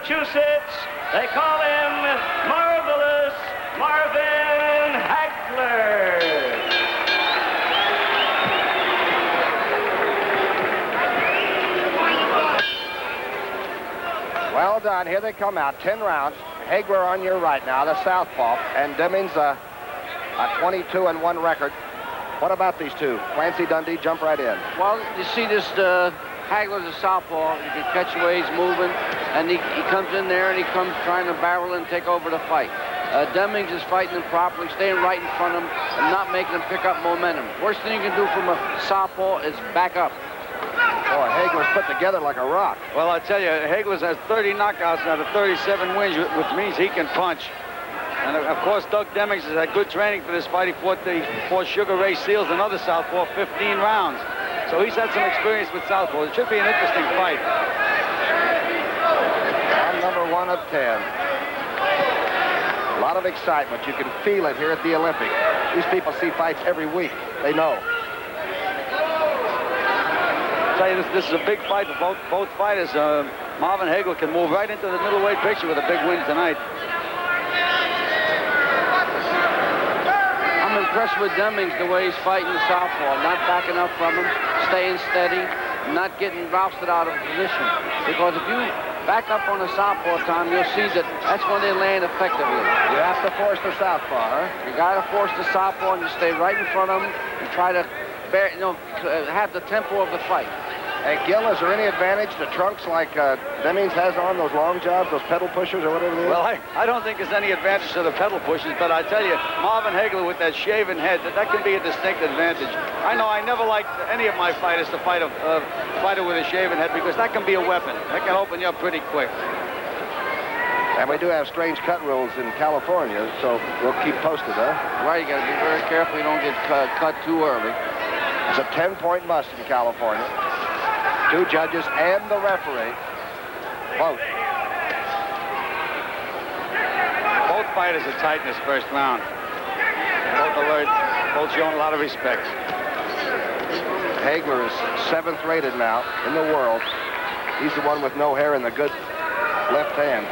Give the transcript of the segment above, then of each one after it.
Massachusetts. They call him Marvelous Marvin Hagler. Well done. Here they come out. 10 rounds. Hagler on your right now, the southpaw, and Demmings a 22-1 record. What about these two? Clancy, Dundee, jump right in. Well, you see this Hagler's a southpaw. You can catch the way he's moving, and he comes in there and he comes trying to barrel and take over the fight. Demmings is fighting him properly, staying right in front of him, and not making him pick up momentum. Worst thing you can do from a southpaw is back up. Boy, Hagler's put together like a rock. Well, I tell you, Hagler has 30 knockouts out of 37 wins, which means he can punch. And, of course, Doug Demmings has had good training for this fight. He fought Sugar Ray Seals, another southpaw, 15 rounds. So he's had some experience with southpaw. It should be an interesting fight. Round number 1 of 10. A lot of excitement. You can feel it here at the Olympic. These people see fights every week. They know. I'll tell you, this is a big fight for both fighters. Marvin Hagler can move right into the middleweight picture with a big win tonight. I'm impressed with Demmings, the way he's fighting the southpaw, not backing up from him, staying steady, not getting rousted out of position. Because if you back up on the southpaw time, you'll see that's when they land effectively. You have to force the southpaw, huh? You got to force the southpaw and you stay right in front of him and try to have the tempo of the fight. Hey, Gil, is there any advantage to trunks like Demmings has on, those long jobs, those pedal pushers or whatever it is? Well, I don't think there's any advantage to the pedal pushers, but I tell you, Marvin Hagler with that shaven head, that can be a distinct advantage. I know I never liked any of my fighters to fight a fighter with a shaven head because that can be a weapon. That can open you up pretty quick. And we do have strange cut rules in California, so we'll keep posted, huh? Right, you got to be very careful you don't get cut too early. It's a 10-point must in California. 2 judges and the referee vote. Both fighters are tight in this first round. Both alert, both showing a lot of respect. Hagler is 7th rated now in the world. He's the one with no hair in the good left hand.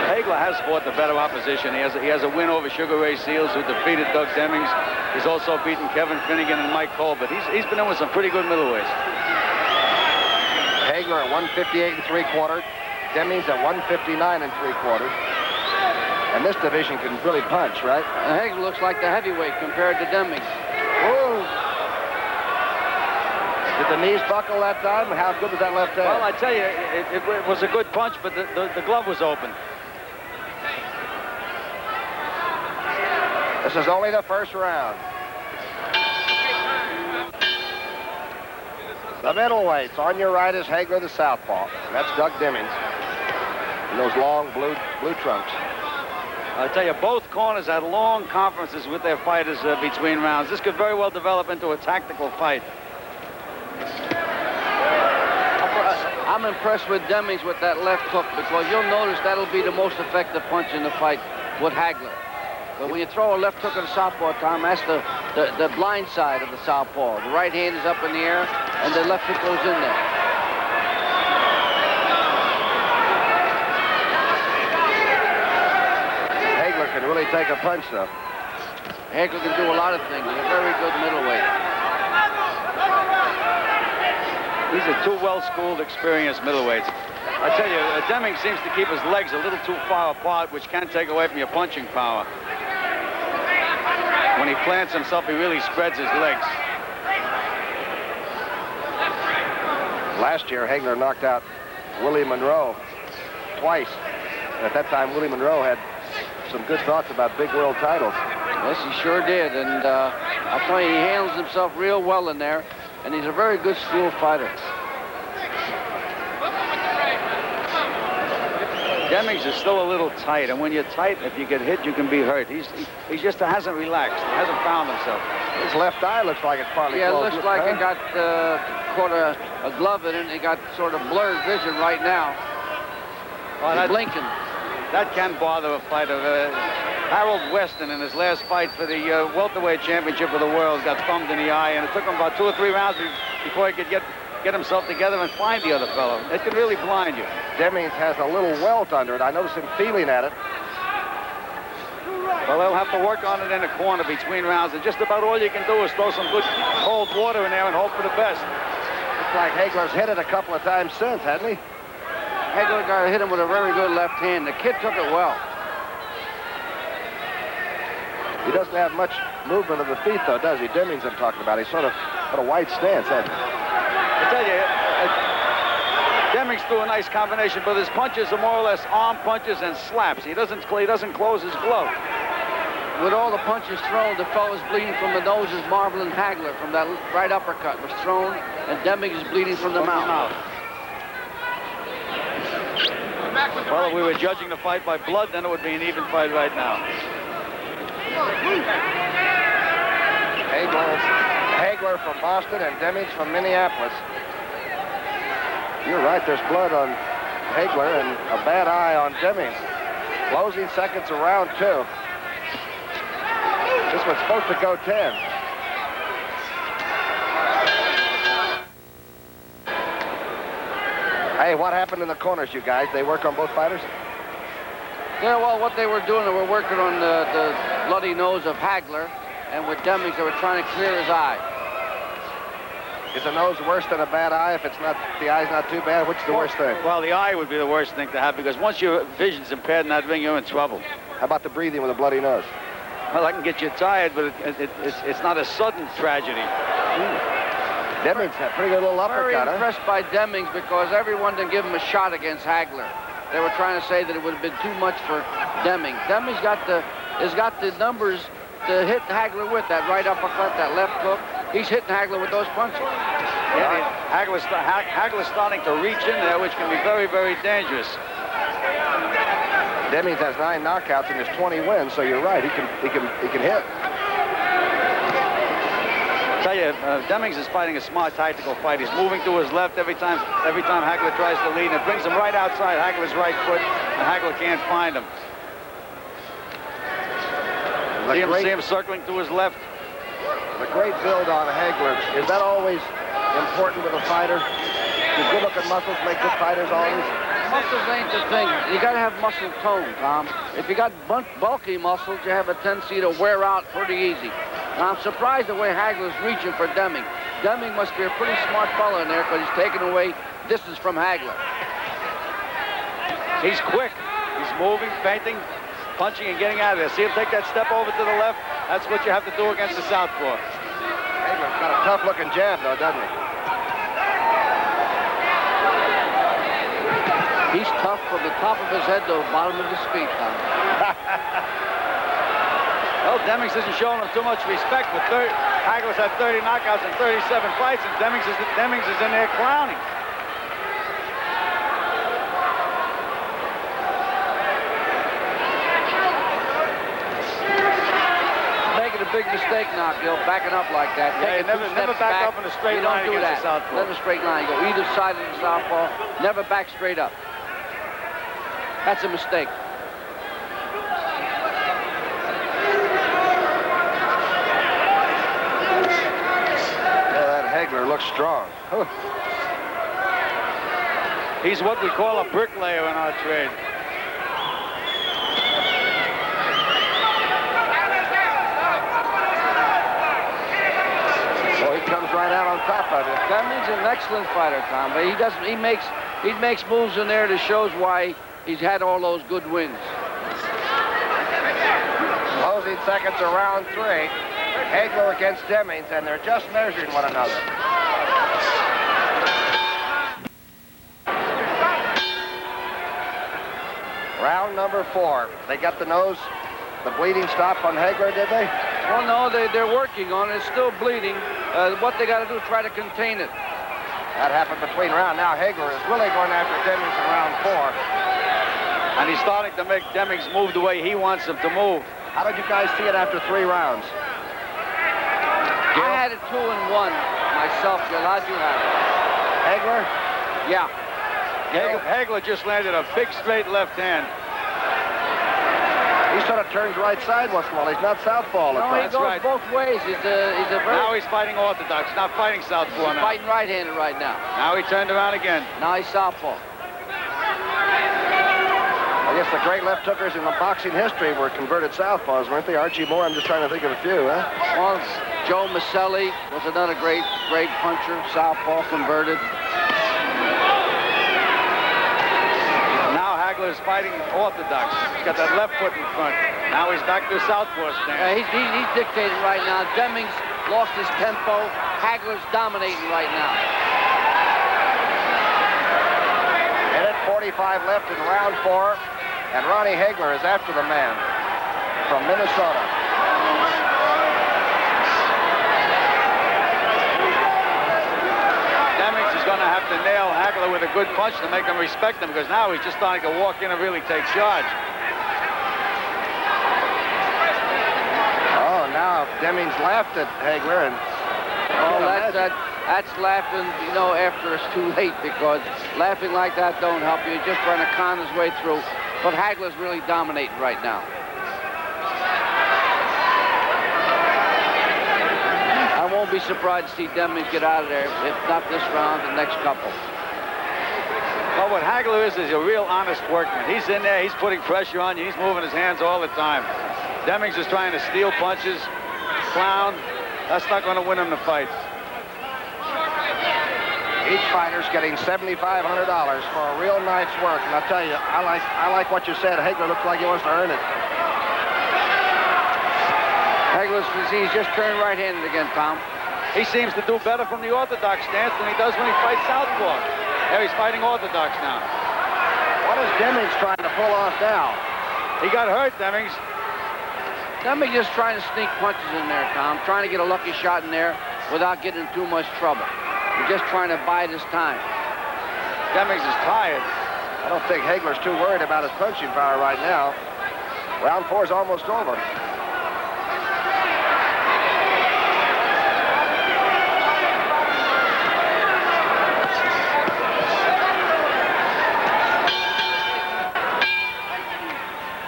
Hagler has fought the better opposition. He has a win over Sugar Ray Seals, who defeated Doug Demmings. He's also beaten Kevin Finnegan and Mike Cole, but he's been in with some pretty good middleweights. Hagler at 158 3/4. Demmings at 159 3/4. And this division can really punch, right? Hagler looks like the heavyweight compared to Demmings. Whoa. Did the knees buckle that time? How good was that left hand? Well, I tell you, it was a good punch, but the glove was open. This is only the first round. The middleweights. On your right is Hagler, the southpaw. That's Doug Demmings. And those long blue trunks. I tell you, both corners had long conferences with their fighters between rounds. This could very well develop into a tactical fight. I'm impressed with Demmings with that left hook because you'll notice that'll be the most effective punch in the fight with Hagler. But when you throw a left hook at the southpaw time, that's the blind side of the southpaw. The right hand is up in the air, and the left hook goes in there. Hagler can really take a punch, though. Hagler can do a lot of things. He's a very good middleweight. These are 2 well-schooled, experienced middleweights. I tell you, Demmings seems to keep his legs a little too far apart, which can take away from your punching power. When he plants himself, he really spreads his legs. Last year, Hagler knocked out Willie Monroe twice. At that time, Willie Monroe had some good thoughts about big world titles. Yes, he sure did. And I'll tell you, he handles himself real well in there. And he's a very good school fighter. Demmings is still a little tight, and when you're tight, if you get hit, you can be hurt. He just hasn't relaxed. He hasn't found himself. His left eye looks like it's partly closed. Yeah, it looks like it got caught a glove in it, and he got sort of blurred vision right now. Well, blinking. That can bother a fighter. Harold Weston, in his last fight for the welterweight championship of the world, got thumbed in the eye, and it took him about 2 or 3 rounds before he could get himself together and find the other fellow. It can really blind you. Demmings has a little welt under it. I noticed him feeling at it. Well, they'll have to work on it in the corner between rounds, and just about all you can do is throw some good cold water in there and hope for the best. Looks like Hagler's hit it a couple of times since, hasn't he? Hagler got to hit him with a very good left hand. The kid took it well. He doesn't have much movement of the feet, though, does he? Demmings I'm talking about. He's sort of got a wide stance, hasn't he? I tell you, Demmings threw a nice combination, but his punches are more or less arm punches and slaps. He doesn't close his glove. With all the punches thrown, the fellow's bleeding from the nose is Marvin Hagler from that right uppercut was thrown, and Demmings is bleeding from the mouth. Well, if we were judging the fight by blood, then it would be an even fight right now. Hagler from Boston and Demmings from Minneapolis. You're right, there's blood on Hagler and a bad eye on Demmings. Closing seconds of round 2. This one's supposed to go 10. Hey, what happened in the corners, you guys? They work on both fighters? Yeah, well, what they were doing, they were working on the bloody nose of Hagler, and with Demmings, they were trying to clear his eye. Is the nose worse than a bad eye if it's not, the eye's not too bad? Which is the worst thing? Well, the eye would be the worst thing to have, because once your vision's impaired in that ring, you're in trouble. How about the breathing with a bloody nose? Well, that can get you tired, but it's not a sudden tragedy. Demmings had a pretty good little uppercut, Very impressed by Demmings because everyone didn't give him a shot against Hagler. They were trying to say that it would have been too much for Demmings. Demmings has got the numbers to hit Hagler with, that right uppercut, that left hook. He's hitting Hagler with those punches. Yeah, Hagler's starting to reach in there, which can be very, very dangerous. Demmings has 9 knockouts and has 20 wins, so you're right. He can hit. I tell you, Demmings is fighting a smart tactical fight. He's moving to his left every time Hagler tries to lead, and it brings him right outside Hagler's right foot, and Hagler can't find him. See him circling to his left. The great build on Hagler. Is that always important with a fighter? Do good-looking muscles make good fighters always? Muscles ain't the thing. You got to have muscle tone, Tom. If you got bulky muscles, you have a tendency to wear out pretty easy. And I'm surprised the way Hagler's reaching for Demming. Demming must be a pretty smart fellow in there because he's taking away distance from Hagler. He's quick. He's moving, feinting, punching, and getting out of there. See him take that step over to the left? That's what you have to do against the southpaw. Hagler's got a tough-looking jab, though, doesn't he? He's tough from the top of his head to the bottom of his feet, Tom. Well, Demmings isn't showing him too much respect, but Hagler's had 30 knockouts in 37 fights, and Demmings is in there clowning. Making a big mistake now, Gil, backing up like that. Yeah, never back up in a straight line against the southpaw. Never straight line. You go either side of the southpaw, never back straight up. That's a mistake. Hagler looks strong. He's what we call a bricklayer in our trade. Well, he comes right out on top of it. Demmings is an excellent fighter, Tom, but he makes moves in there that shows why he's had all those good wins. Closing seconds of round 3. Hagler against Demmings, and they're just measuring one another. Round number 4. They got the bleeding stop on Hagler, did they? Well, no, they're working on it. It's still bleeding. What they got to do is try to contain it. That happened between round. Now Hagler is really going after Demmings in round 4. And he's starting to make Demmings move the way he wants him to move. How did you guys see it after 3 rounds? I had it 2-1 myself, Gil. How'd you have it? Hagler? Yeah. Hagler just landed a big straight left hand. He sort of turns right side once in a while. He's not southpaw. No, he goes right. both ways. He's a very... Now he's fighting orthodox, not fighting southpaw now. Fighting right-handed right now. Now he turned around again. Now he's southpaw. I guess the great left hookers in the boxing history were converted southpaws, weren't they? Archie Moore, I'm just trying to think of a few, huh? Well, Joe Maselli was another great puncher, southpaw converted. Now Hagler's fighting orthodox. He's got that left foot in front. Now he's back to southpaw stance. He's dictating right now. Demmings lost his tempo. Hagler's dominating right now. Minute 45 left in round 4. And Ronnie Hagler is after the man from Minnesota. Demmings is going to have to nail Hagler with a good punch to make him respect him, because now he's just starting to walk in and really take charge. Oh, now Demmings laughed at Hagler. That's laughing, you know, after it's too late, because laughing like that don't help you. He's just trying to con his way through. But Hagler's really dominating right now. I won't be surprised to see Demmings get out of there, if not this round, the next couple. Well, what Hagler is a real honest workman. He's in there, he's putting pressure on you, he's moving his hands all the time. Demmings is trying to steal punches, clown. That's not going to win him the fight. Each fighter's getting $7,500 for a real night's work. And I'll tell you, I like what you said. Hagler looks like he wants to earn it. He's just turned right-handed again, Tom. He seems to do better from the orthodox stance than he does when he fights southpaw. There he's fighting orthodox now. What is Demmings trying to pull off now? He got hurt, Demmings. Demmings just trying to sneak punches in there, Tom. Trying to get a lucky shot in there without getting in too much trouble. He's just trying to bide his time. Demmings is tired. I don't think Hagler's too worried about his punching power right now. Round 4 is almost over.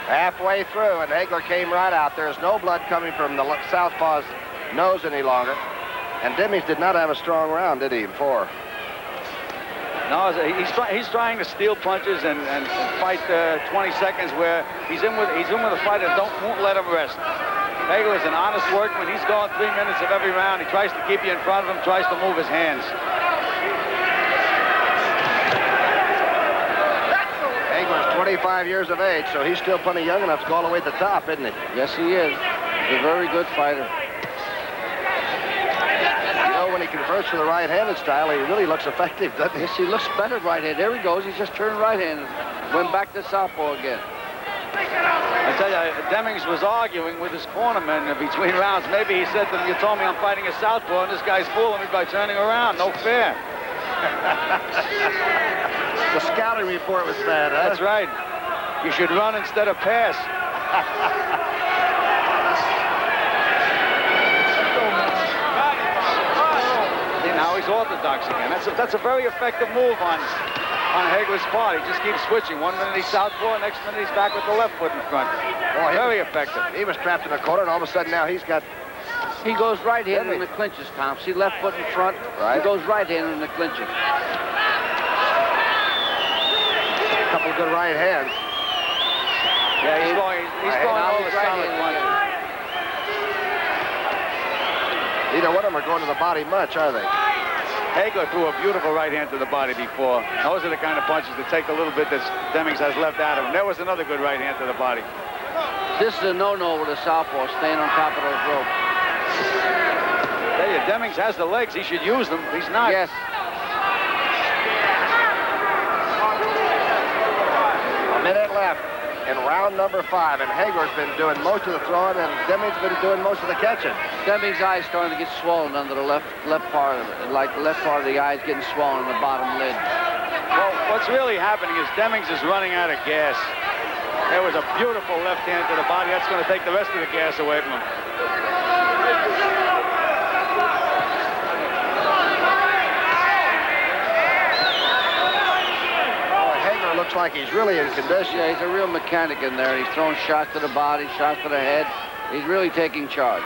Halfway through, and Hagler came right out. There's no blood coming from the southpaw's nose any longer. And Demmings did not have a strong round, did he, in 4? No, he's trying to steal punches and fight 20 seconds where he's in with a fighter that won't let him rest. Hagler's an honest workman. He's going 3 minutes of every round. He tries to keep you in front of him, tries to move his hands. Hagler's 25 years of age, so he's still plenty young enough to go all the way to the top, isn't he? Yes, he is. He's a very good fighter. When he converts to the right-handed style, he really looks effective, doesn't he? Yes, he looks better right-handed. There he goes. He's just turned right-handed. Went back to southpaw again. I tell you, Demmings was arguing with his cornerman between rounds. Maybe he said to him, "You told me I'm fighting a southpaw, and this guy's fooling me by turning around. No fair." The scouting report was bad, huh? That's right. You should run instead of pass. Now he's orthodox again. That's a very effective move on Hagler's part. He just keeps switching. 1 minute he's southpaw, next minute he's back with the left foot in front. Boy, very effective. He was trapped in a corner, and all of a sudden now he's got... He goes right-handed in the clinches, Tom. See, left foot in front. Right. He goes right-handed in the clinches. A couple of good right hands. Yeah, he's going all the solid punches. Neither one of them are going to the body much, are they? Hagler threw a beautiful right hand to the body before. Those are the kind of punches that take a little bit that Demmings has left out of him. There was another good right hand to the body. This is a no-no with a southpaw, staying on top of those ropes. Tell you, Demmings has the legs. He should use them. He's not. Yes. A minute left in round number 5, and Hagler's been doing most of the throwing, and Demmings been doing most of the catching. Demmings' eyes starting to get swollen under the left part of it, like the left part of the eye is getting swollen in the bottom lid. Well, what's really happening is Demmings is running out of gas. There was a beautiful left hand to the body. That's going to take the rest of the gas away from him. looks like he's really in condition. Yeah, he's a real mechanic in there. He's throwing shots to the body, shots to the head. He's really taking charge.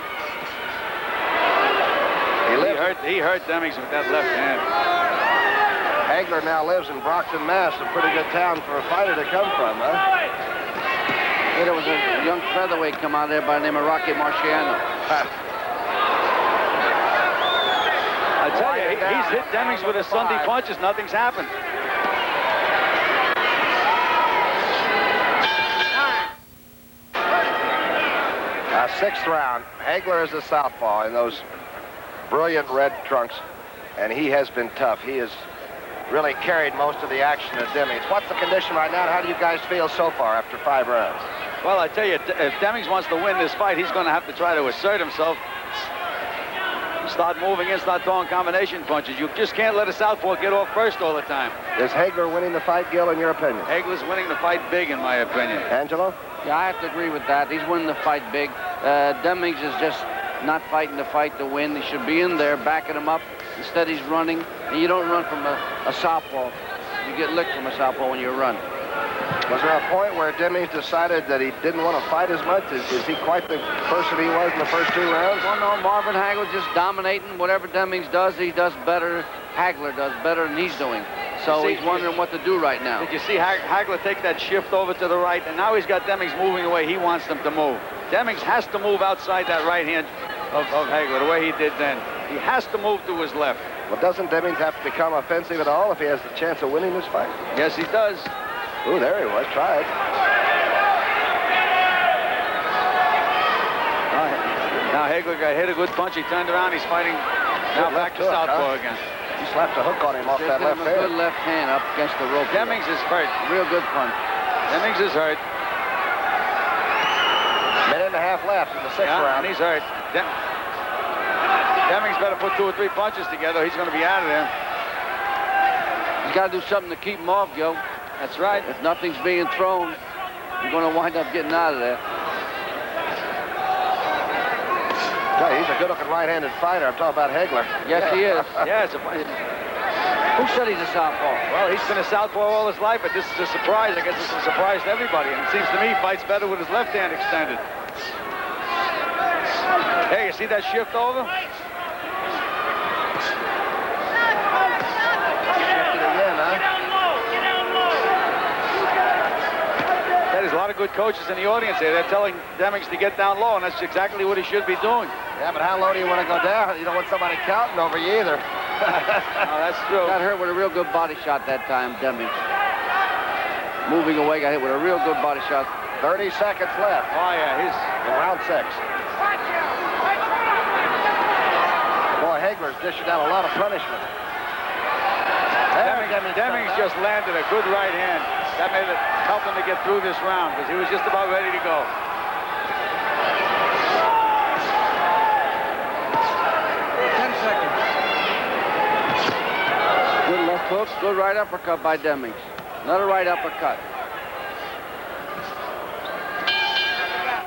He hurt Demmings with that left hand. Hagler now lives in Brockton, Mass. A pretty good town for a fighter to come from, huh? Yeah, there was a young featherweight come out there by the name of Rocky Marciano. I tell you, he's hit Demmings with his Sunday punches. Nothing's happened. Sixth round. Hagler is a southpaw in those brilliant red trunks, and he has been tough. He has really carried most of the action at Demmings. What's the condition right now, and how do you guys feel so far after 5 rounds? Well, I tell you, if Demmings wants to win this fight, he's going to have to try to assert himself. Start moving in, start throwing combination punches. You just can't let a southpaw get off first all the time. Is Hagler winning the fight, Gil, in your opinion? Hagler's winning the fight big, in my opinion. Angelo? Yeah, I have to agree with that. He's winning the fight big. Demmings is just not fighting the fight to win. He should be in there backing him up. Instead, he's running, and you don't run from a southpaw. You get licked from a southpaw when you run. Was there a point where Demmings decided that he didn't want to fight as much? Is he quite the person he was in the first 2 rounds? Well, no, Marvin Hagler just dominating. Whatever Demmings does, he does better. Hagler does better than he's doing. So he's wondering what to do right now. Did you see Hagler take that shift over to the right, and now he's got Demmings moving the way he wants them to move. Demmings has to move outside that right hand of Hagler, the way he did then. He has to move to his left. Well, doesn't Demmings have to become offensive at all if he has the chance of winning this fight? Yes, he does. Ooh, there he was. Try it. Now Hagler got hit a good punch. He turned around. He's fighting now back to southpaw again. He slapped a hook on him off that left hand. Good left hand up against the rope. Demmings is hurt. Real good punch. Demmings is hurt. Minute and a half left in the 6th round. And he's hurt. Demmings better put 2 or 3 punches together. He's going to be out of there. He's got to do something to keep him off, Gil. That's right. If nothing's being thrown, you're going to wind up getting out of there. Yeah, he's a good-looking right-handed fighter. I'm talking about Hagler. Yes, he is. Yeah, Who said he's a southpaw? well, he's been a southpaw all his life, but this is a surprise. I guess it's a surprise to everybody. And it seems to me he fights better with his left hand extended. Hey, you see that shift over? There's a lot of good coaches in the audience here. They're telling Demmings to get down low, and that's exactly what he should be doing. Yeah, but how low do you want to go down? You don't want somebody counting over you either. No, that's true. Got hurt with a real good body shot that time, Demmings. Moving away, got hit with a real good body shot. 30 seconds left. Oh, yeah, he's in round 6. Boy, Hagler's dishing out a lot of punishment. Demmings just landed a good right hand. That made it help him to get through this round because he was just about ready to go. 10 seconds. Good left hook, good right uppercut by Demmings. Another right uppercut.